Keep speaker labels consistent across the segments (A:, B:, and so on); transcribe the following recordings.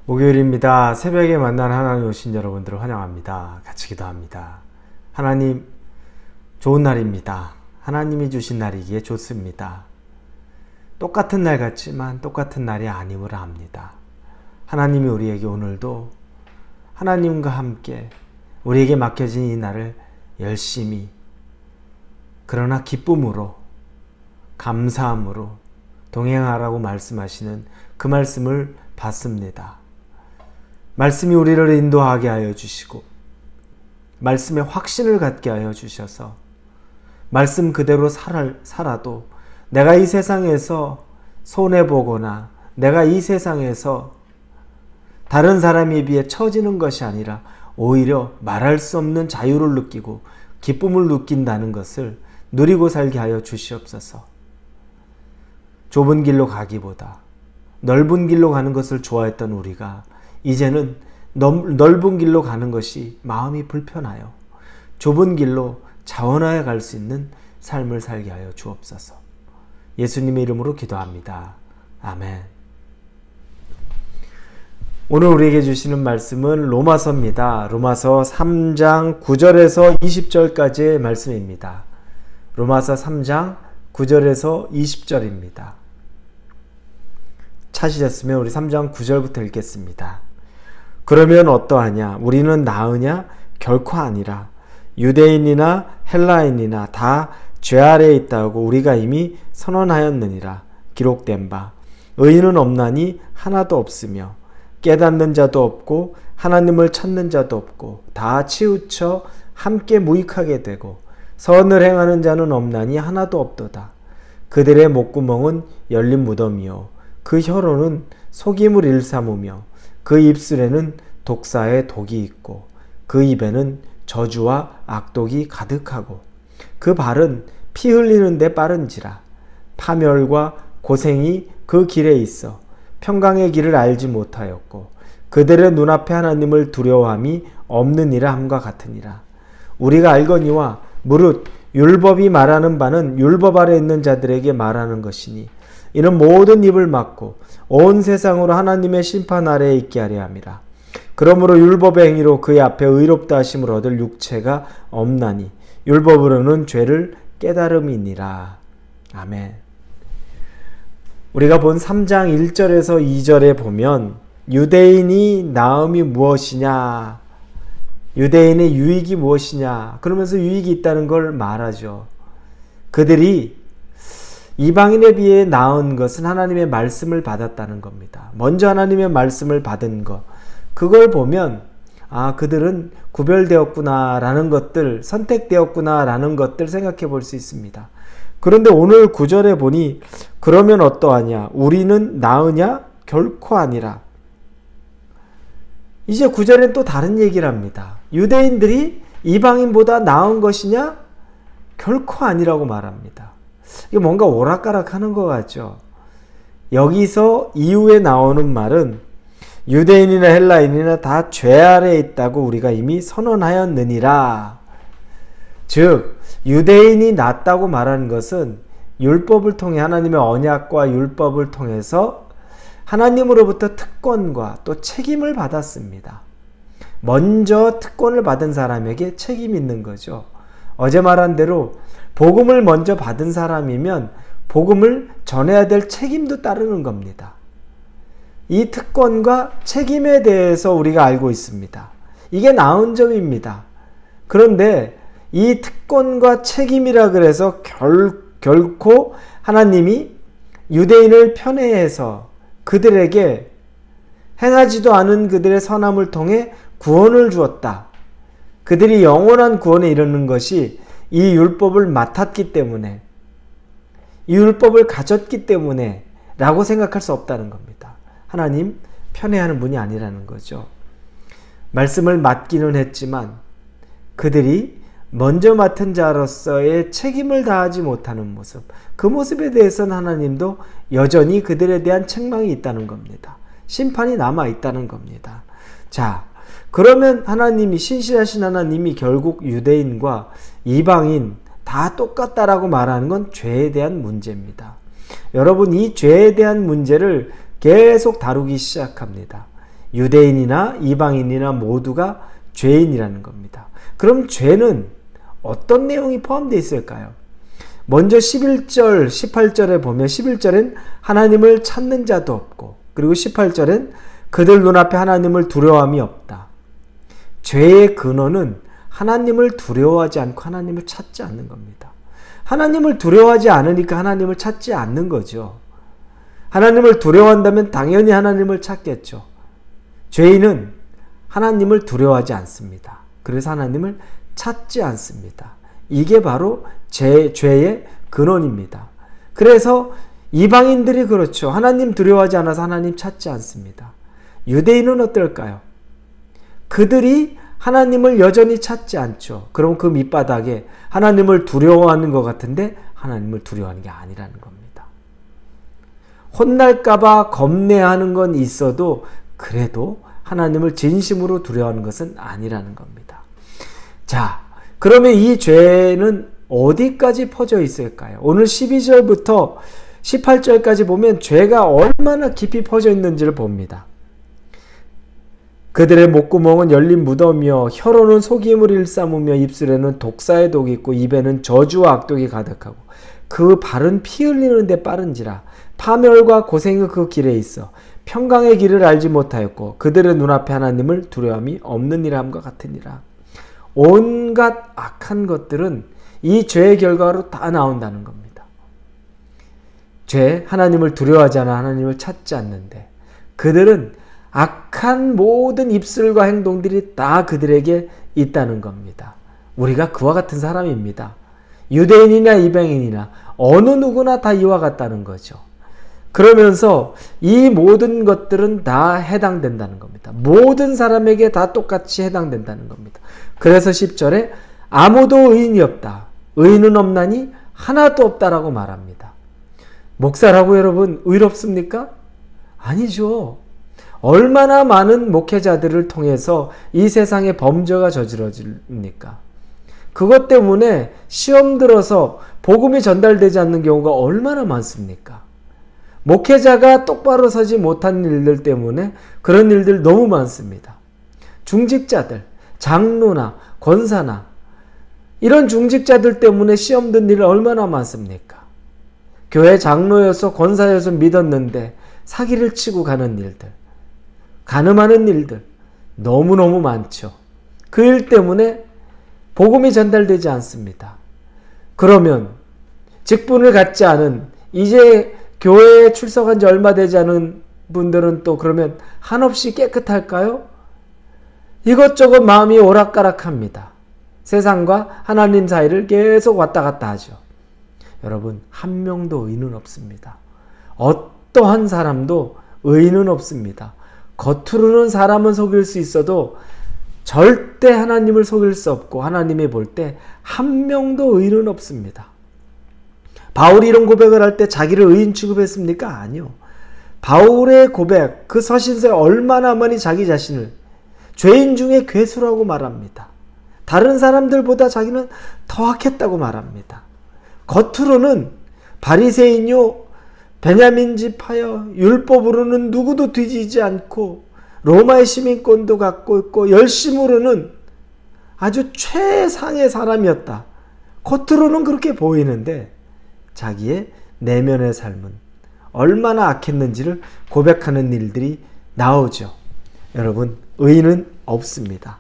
A: 목요일입니다. 새벽에 만난 하나님 오신 여러분들을 환영합니다. 같이 기도합니다. 하나님, 좋은 날입니다. 하나님이 주신 날이기에 좋습니다. 똑같은 날 같지만 똑같은 날이 아님을 압니다. 하나님이 우리에게 오늘도 하나님과 함께 우리에게 맡겨진 이 날을 열심히, 그러나 기쁨으로, 감사함으로 동행하라고 말씀하시는 그 말씀을 받습니다. 말씀이 우리를 인도하게 하여 주시고 말씀에 확신을 갖게 하여 주셔서 말씀 그대로 살아도 내가 이 세상에서 손해보거나 내가 이 세상에서 다른 사람에 비해 처지는 것이 아니라 오히려 말할 수 없는 자유를 느끼고 기쁨을 느낀다는 것을 누리고 살게 하여 주시옵소서. 좁은 길로 가기보다 넓은 길로 가는 것을 좋아했던 우리가 이제는 넓은 길로 가는 것이 마음이 불편하여 좁은 길로 자원하여 갈 수 있는 삶을 살게 하여 주옵소서. 예수님의 이름으로 기도합니다. 아멘. 오늘 우리에게 주시는 말씀은 로마서입니다. 로마서 3장 9절에서 20절까지의 말씀입니다. 로마서 3장 9절에서 20절입니다. 찾으셨으면 우리 3장 9절부터 읽겠습니다. 그러면 어떠하냐? 우리는 나으냐? 결코 아니라. 유대인이나 헬라인이나 다 죄 아래에 있다고 우리가 이미 선언하였느니라. 기록된 바 의인은 없나니 하나도 없으며 깨닫는 자도 없고 하나님을 찾는 자도 없고 다 치우쳐 함께 무익하게 되고 선을 행하는 자는 없나니 하나도 없도다. 그들의 목구멍은 열린 무덤이요 그 혀로는 속임을 일삼으며 그 입술에는 독사의 독이 있고 그 입에는 저주와 악독이 가득하고 그 발은 피 흘리는 데 빠른지라. 파멸과 고생이 그 길에 있어 평강의 길을 알지 못하였고 그들의 눈앞에 하나님을 두려워함이 없느니라 함과 같으니라. 우리가 알거니와 무릇 율법이 말하는 바는 율법 아래 있는 자들에게 말하는 것이니 이는 모든 입을 막고 온 세상으로 하나님의 심판 아래에 있게 하려 함이라. 그러므로 율법의 행위로 그의 앞에 의롭다 하심을 얻을 육체가 없나니 율법으로는 죄를 깨달음이니라. 아멘. 우리가 본 3장 1절에서 2절에 보면 유대인이 나음이 무엇이냐, 유대인의 유익이 무엇이냐 그러면서 유익이 있다는 걸 말하죠. 그들이 이방인에 비해 나은 것은 하나님의 말씀을 받았다는 겁니다. 먼저 하나님의 말씀을 받은 것, 그걸 보면 그들은 구별되었구나라는 것들, 선택되었구나라는 것들 생각해 볼 수 있습니다. 그런데 오늘 9절에 보니 그러면 어떠하냐? 우리는 나으냐? 결코 아니라. 이제 9절엔 또 다른 얘기를 합니다. 유대인들이 이방인보다 나은 것이냐? 결코 아니라고 말합니다. 이게 뭔가 오락가락하는 것 같죠. 여기서 이후에 나오는 말은 유대인이나 헬라인이나 다 죄 아래에 있다고 우리가 이미 선언하였느니라. 즉 유대인이 낫다고 말하는 것은 율법을 통해 하나님의 언약과 율법을 통해서 하나님으로부터 특권과 또 책임을 받았습니다. 먼저 특권을 받은 사람에게 책임이 있는 거죠. 어제 말한 대로 복음을 먼저 받은 사람이면 복음을 전해야 될 책임도 따르는 겁니다. 이 특권과 책임에 대해서 우리가 알고 있습니다. 이게 나은 점입니다. 그런데 이 특권과 책임이라 그래서 결코 하나님이 유대인을 편애해서 그들에게 행하지도 않은 그들의 선함을 통해 구원을 주었다. 그들이 영원한 구원에 이르는 것이 이 율법을 맡았기 때문에, 이 율법을 가졌기 때문에 라고 생각할 수 없다는 겁니다. 하나님 편애하는 분이 아니라는 거죠. 말씀을 맡기는 했지만 그들이 먼저 맡은 자로서의 책임을 다하지 못하는 모습, 그 모습에 대해서는 하나님도 여전히 그들에 대한 책망이 있다는 겁니다. 심판이 남아 있다는 겁니다. 자, 그러면 하나님이, 신실하신 하나님이 결국 유대인과 이방인 다 똑같다라고 말하는 건 죄에 대한 문제입니다. 여러분, 이 죄에 대한 문제를 계속 다루기 시작합니다. 유대인이나 이방인이나 모두가 죄인이라는 겁니다. 그럼 죄는 어떤 내용이 포함되어 있을까요? 먼저 11절, 18절에 보면 11절엔 하나님을 찾는 자도 없고, 그리고 18절엔 그들 눈앞에 하나님을 두려워함이 없다. 죄의 근원은 하나님을 두려워하지 않고 하나님을 찾지 않는 겁니다. 하나님을 두려워하지 않으니까 하나님을 찾지 않는 거죠. 하나님을 두려워한다면 당연히 하나님을 찾겠죠. 죄인은 하나님을 두려워하지 않습니다. 그래서 하나님을 찾지 않습니다. 이게 바로 죄의 근원입니다. 그래서 이방인들이 그렇죠. 하나님 두려워하지 않아서 하나님 찾지 않습니다. 유대인은 어떨까요? 그들이 하나님을 여전히 찾지 않죠. 그럼 그 밑바닥에 하나님을 두려워하는 것 같은데 하나님을 두려워하는 게 아니라는 겁니다. 혼날까봐 겁내하는 건 있어도 그래도 하나님을 진심으로 두려워하는 것은 아니라는 겁니다. 자, 그러면 이 죄는 어디까지 퍼져 있을까요? 오늘 12절부터 18절까지 보면 죄가 얼마나 깊이 퍼져 있는지를 봅니다. 그들의 목구멍은 열린 무덤이요 혀로는 속임을 일삼으며 입술에는 독사의 독이 있고 입에는 저주와 악독이 가득하고 그 발은 피 흘리는 데 빠른지라 파멸과 고생이 그 길에 있어 평강의 길을 알지 못하였고 그들의 눈앞에 하나님을 두려움이 없는 일함과 같으니라. 온갖 악한 것들은 이 죄의 결과로 다 나온다는 겁니다. 죄, 하나님을 두려워하지 않아 하나님을 찾지 않는데 그들은 악한 모든 입술과 행동들이 다 그들에게 있다는 겁니다. 우리가 그와 같은 사람입니다. 유대인이나 이방인이나 어느 누구나 다 이와 같다는 거죠. 그러면서 이 모든 것들은 다 해당된다는 겁니다. 모든 사람에게 다 똑같이 해당된다는 겁니다. 그래서 10절에 아무도 의인이 없다. 의인은 없나니 하나도 없다라고 말합니다. 목사라고 여러분 의롭습니까? 아니죠. 얼마나 많은 목회자들을 통해서 이 세상에 범죄가 저지러집니까? 그것 때문에 시험 들어서 복음이 전달되지 않는 경우가 얼마나 많습니까? 목회자가 똑바로 서지 못한 일들 때문에 그런 일들 너무 많습니다. 중직자들, 장로나 권사나 이런 중직자들 때문에 시험 든 일 얼마나 많습니까? 교회 장로여서 권사여서 믿었는데 사기를 치고 가는 일들, 간음하는 일들 너무너무 많죠. 그 일 때문에 복음이 전달되지 않습니다. 그러면 직분을 갖지 않은 이제 교회에 출석한 지 얼마 되지 않은 분들은 또 그러면 한없이 깨끗할까요? 이것저것 마음이 오락가락합니다. 세상과 하나님 사이를 계속 왔다 갔다 하죠. 여러분, 한 명도 의인은 없습니다. 어떠한 사람도 의인은 없습니다. 겉으로는 사람은 속일 수 있어도 절대 하나님을 속일 수 없고 하나님이 볼 때 한 명도 의인은 없습니다. 바울이 이런 고백을 할 때 자기를 의인 취급했습니까? 아니요. 바울의 고백, 그 서신서에 얼마나 많이 자기 자신을 죄인 중에 괴수라고 말합니다. 다른 사람들보다 자기는 더 악했다고 말합니다. 겉으로는 바리새인요 베냐민 지파여 율법으로는 누구도 뒤지지 않고 로마의 시민권도 갖고 있고 열심으로는 아주 최상의 사람이었다. 겉으로는 그렇게 보이는데 자기의 내면의 삶은 얼마나 악했는지를 고백하는 일들이 나오죠. 여러분, 의인은 없습니다.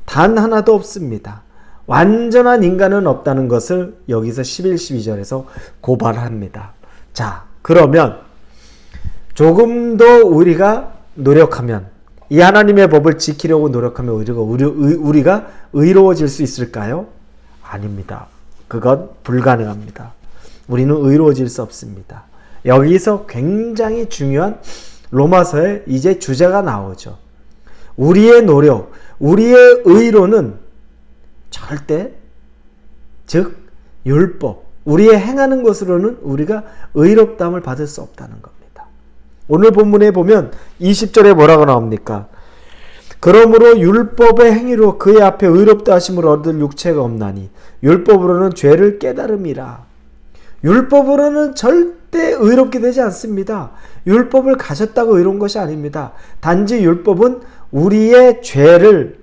A: 단 하나도 없습니다. 완전한 인간은 없다는 것을 여기서 11, 12절에서 고발합니다. 자, 그러면 조금 더 우리가 노력하면 이 하나님의 법을 지키려고 노력하면 우리가 의로워질 수 있을까요? 아닙니다. 그건 불가능합니다. 우리는 의로워질 수 없습니다. 여기서 굉장히 중요한 로마서의 이제 주제가 나오죠. 우리의 노력, 우리의 의로는 절대, 즉 율법, 우리의 행하는 것으로는 우리가 의롭다함을 받을 수 없다는 겁니다. 오늘 본문에 보면 20절에 뭐라고 나옵니까? 그러므로 율법의 행위로 그의 앞에 의롭다 하심을 얻을 육체가 없나니 율법으로는 죄를 깨달음이라. 율법으로는 절대 절대 의롭게 되지 않습니다. 율법을 가졌다고 의로운 것이 아닙니다. 단지 율법은 우리의 죄를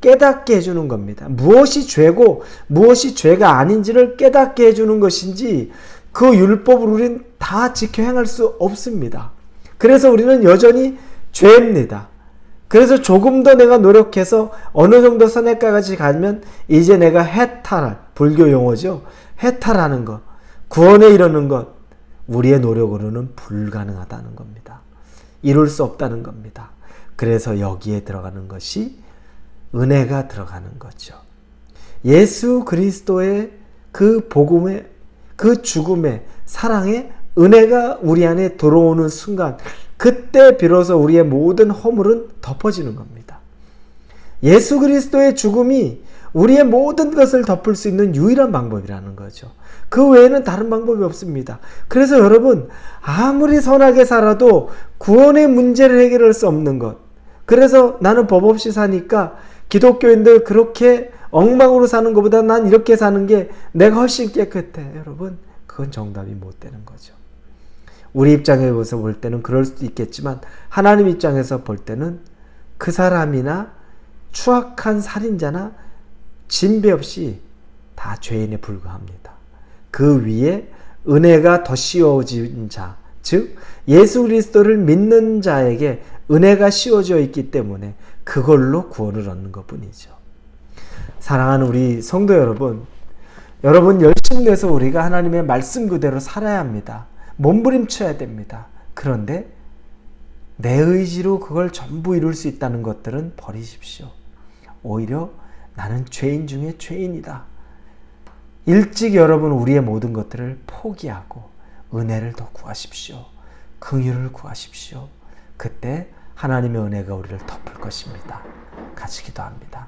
A: 깨닫게 해주는 겁니다. 무엇이 죄고 무엇이 죄가 아닌지를 깨닫게 해주는 것인지 그 율법을 우리는 다 지켜 행할 수 없습니다. 그래서 우리는 여전히 죄입니다. 그래서 조금 더 내가 노력해서 어느 정도 선에까지 가면 이제 내가 해탈, 불교 용어죠. 해탈하는 것, 구원에 이르는 것, 우리의 노력으로는 불가능하다는 겁니다. 이룰 수 없다는 겁니다. 그래서 여기에 들어가는 것이 은혜가 들어가는 거죠. 예수 그리스도의 그 복음의, 그 죽음의, 사랑의 은혜가 우리 안에 들어오는 순간, 그때 비로소 우리의 모든 허물은 덮어지는 겁니다. 예수 그리스도의 죽음이 우리의 모든 것을 덮을 수 있는 유일한 방법이라는 거죠. 그 외에는 다른 방법이 없습니다. 그래서 여러분, 아무리 선하게 살아도 구원의 문제를 해결할 수 없는 것. 그래서 나는 법 없이 사니까 기독교인들 그렇게 엉망으로 사는 것보다 난 이렇게 사는 게 내가 훨씬 깨끗해. 여러분, 그건 정답이 못 되는 거죠. 우리 입장에서 볼 때는 그럴 수도 있겠지만 하나님 입장에서 볼 때는 그 사람이나 추악한 살인자나 진배 없이 다 죄인에 불과합니다. 그 위에 은혜가 더 씌워진 자, 즉 예수 그리스도를 믿는 자에게 은혜가 씌워져 있기 때문에 그걸로 구원을 얻는 것뿐이죠. 사랑하는 우리 성도 여러분, 열심히 내서 우리가 하나님의 말씀 그대로 살아야 합니다. 몸부림쳐야 됩니다. 그런데 내 의지로 그걸 전부 이룰 수 있다는 것들은 버리십시오. 오히려 나는 죄인 중에 죄인이다. 일찍 여러분 우리의 모든 것들을 포기하고 은혜를 더 구하십시오. 긍휼을 구하십시오. 그때 하나님의 은혜가 우리를 덮을 것입니다. 같이 기도합니다.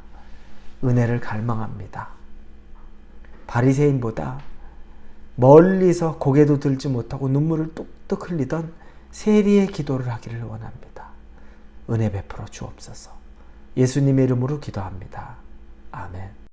A: 은혜를 갈망합니다. 바리새인보다 멀리서 고개도 들지 못하고 눈물을 뚝뚝 흘리던 세리의 기도를 하기를 원합니다. 은혜 베풀어 주옵소서. 예수님의 이름으로 기도합니다. 아멘.